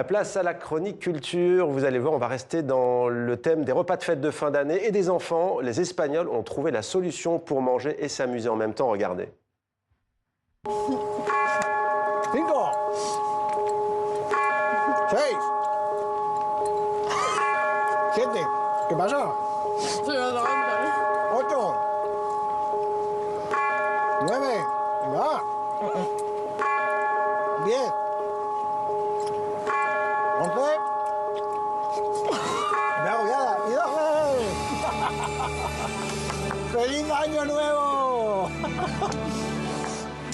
Place à la chronique culture. Vous allez voir, on va rester dans le thème des repas de fête de fin d'année et des enfants. Les Espagnols ont trouvé la solution pour manger et s'amuser en même temps. Regardez. 5, 6, 7, ¿qué pasa? 8, 9, venga, 10, 11, me hago ya, y 12. ¡Feliz Año Nuevo!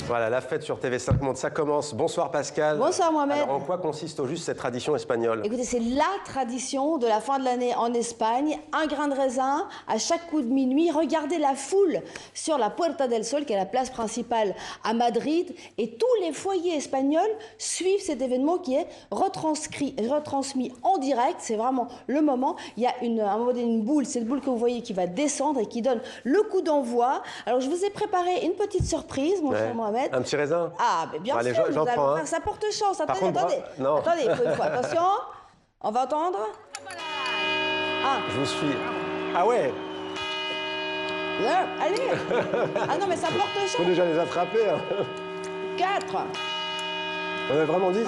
Voilà, la fête sur TV5 Monde, ça commence. Bonsoir Pascal. Bonsoir Mohamed. Alors en quoi consiste au juste cette tradition espagnole? Écoutez, c'est la tradition de la fin de l'année en Espagne. Un grain de raisin à chaque coup de minuit. Regardez la foule sur la Puerta del Sol, qui est la place principale à Madrid. Et tous les foyers espagnols suivent cet événement qui est retransmis en direct. C'est vraiment le moment. Il y a à un moment donné une boule, cette boule que vous voyez qui va descendre et qui donne le coup d'envoi. Alors je vous ai préparé une petite surprise, mon cher Mohamed. Un petit raisin? Ah, mais bien allez, sûr, j'en prends un. Ça porte chance. Par Attendez, contre, attendez. non. Attendez, il faut une fois. Attention, on va entendre. Ah. Je vous suis. Ah ouais. Là, allez. Ah non, mais ça porte chance. Faut déjà les attraper. Hein. 4. On avait vraiment 10? Ouais,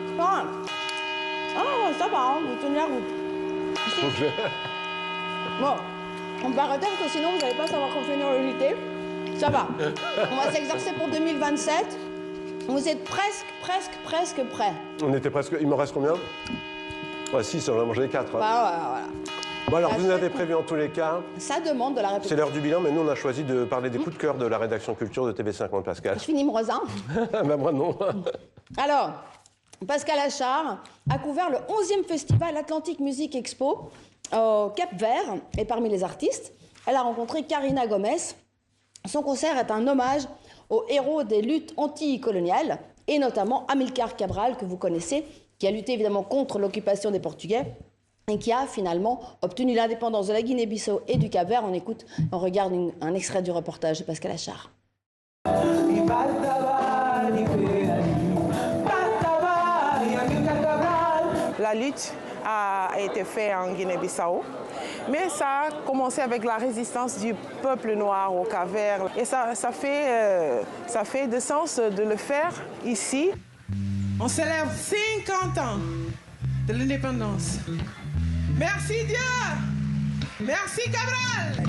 c'est pas grave. Ah non, ça va, hein, vous tenez la route. Bon, on va arrêter parce que sinon vous n'allez pas savoir qu'on fait une horlogerie. Ça va. On va s'exercer pour 2027. Vous êtes presque prêts. On était presque. Il m'en reste combien? Ouais, 6, on a mangé 4. Bah voilà. Bon alors, vous avez prévu en tous les cas. Ça demande de la répétition. C'est l'heure du bilan, mais nous on a choisi de parler des coups de cœur de la rédaction culture de TV5 Monde, Pascal. Je finis mon raisin. Ben moi non. Alors, Pascal Achard a couvert le 11e festival Atlantic Music Expo au Cap-Vert. Et parmi les artistes, elle a rencontré Karina Gomez. Son concert est un hommage aux héros des luttes anticoloniales, et notamment Amilcar Cabral, que vous connaissez, qui a lutté évidemment contre l'occupation des Portugais et qui a finalement obtenu l'indépendance de la Guinée-Bissau et du Cap-Vert. On regarde un extrait du reportage de Pascal Achard. La lutte a été faite en Guinée-Bissau, mais ça a commencé avec la résistance du peuple noir au Cap-Vert. Et ça fait de sens de le faire ici. On célèbre 50 ans de l'indépendance. Merci Dieu! Merci Cabral!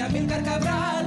Amilcar Cabral.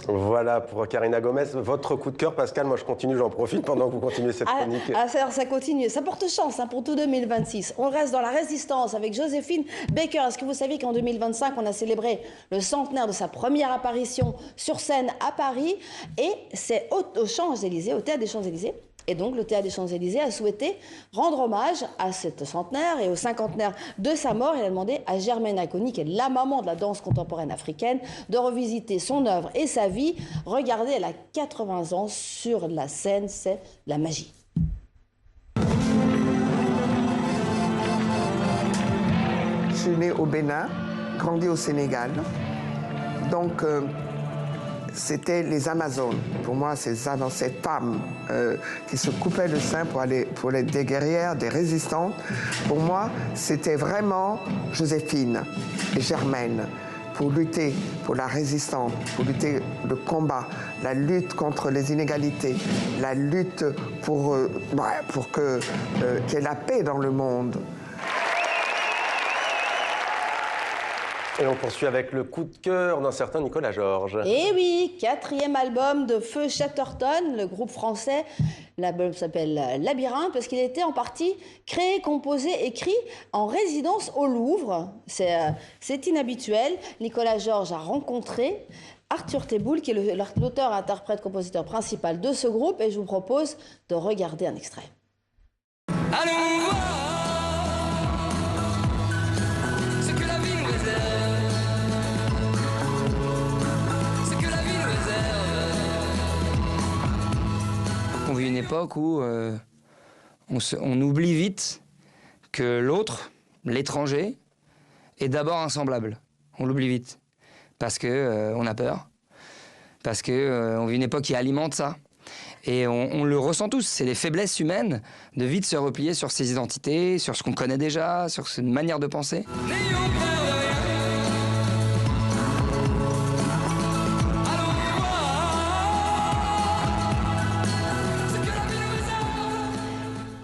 Voilà pour Karina Gomez. Votre coup de cœur, Pascal, moi je continue, j'en profite pendant que vous continuez cette chronique. Ça continue, ça porte chance pour tout 2026. On reste dans la résistance avec Joséphine Baker. Est-ce que vous savez qu'en 2025, on a célébré le centenaire de sa première apparition sur scène à Paris? Et c'est aux Champs-Élysées, au Théâtre des Champs-Élysées. Et donc, le Théâtre des Champs-Élysées a souhaité rendre hommage à cette centenaire et au cinquantenaire de sa mort. Il a demandé à Germaine Acogny, qui est la maman de la danse contemporaine africaine, de revisiter son œuvre et sa vie. Regardez, elle a 80 ans sur la scène, c'est la magie. Je suis née au Bénin, grandi au Sénégal. Donc, c'était les Amazones. Pour moi, ces femmes qui se coupaient le sein pour être des guerrières, des résistantes. Pour moi, c'était vraiment Joséphine et Germaine pour lutter pour la résistance, pour lutter le combat, la lutte contre les inégalités, la lutte pour qu'il y ait la paix dans le monde. Et on poursuit avec le coup de cœur d'un certain Nicolas Georges. Eh oui, 4e album de Feu Chatterton, le groupe français. L'album s'appelle Labyrinthe parce qu'il a été en partie créé, composé, écrit en résidence au Louvre. C'est inhabituel. Nicolas Georges a rencontré Arthur Teboul, qui est l'auteur, interprète, compositeur principal de ce groupe. Et je vous propose de regarder un extrait. Allons voir ce que la vie nous réserve, ce que la vie nous réserve. On vit une époque où on oublie vite que l'autre, l'étranger, est d'abord un semblable. On l'oublie vite parce que on a peur, parce qu'on vit une époque qui alimente ça. Et on le ressent tous, c'est les faiblesses humaines de vite se replier sur ses identités, sur ce qu'on connaît déjà, sur cette manière de penser.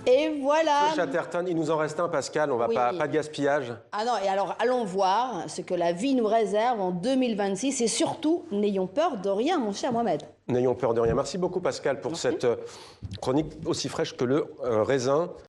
Et voilà. Chatterton, il nous en reste un, Pascal, on va Oui. pas de gaspillage. Ah non, et alors allons voir ce que la vie nous réserve en 2026 et surtout, n'ayons peur de rien, mon cher Mohamed. N'ayons peur de rien. Merci beaucoup, Pascal, pour cette chronique aussi fraîche que le raisin.